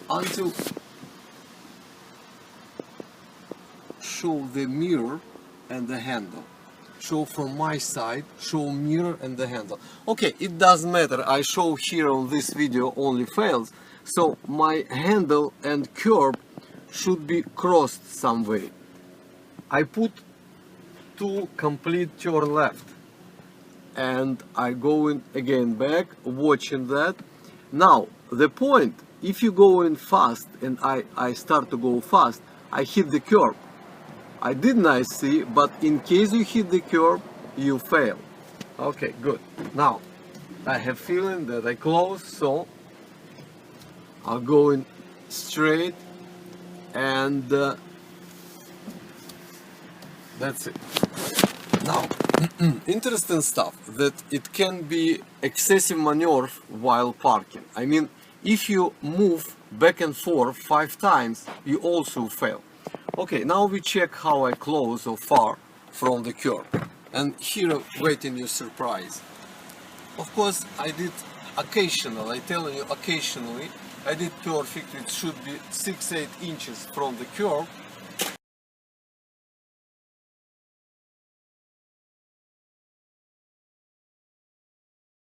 until show the mirror and the handle. Show from my side, show mirror and the handle. Okay, it doesn't matter, I show here on this video only fails, so my handle and curb should be crossed some way. I put two complete turn left and I go in again back, watching that. Now the point, if you go in fast and I start to go fast, I hit the curb. I didn't see, but in case you hit the curb, you fail. Okay, good. Now, I have feeling that I close, so I'll go in straight, and that's it. Now, interesting stuff, that it can be excessive maneuver while parking. I mean, if you move back and forth 5 times, you also fail. Okay, now we check how I close or far from the curb. And here waiting your surprise. Of course, I did occasional, I tell you occasionally, I did perfect. It should be 6-8 inches from the curb.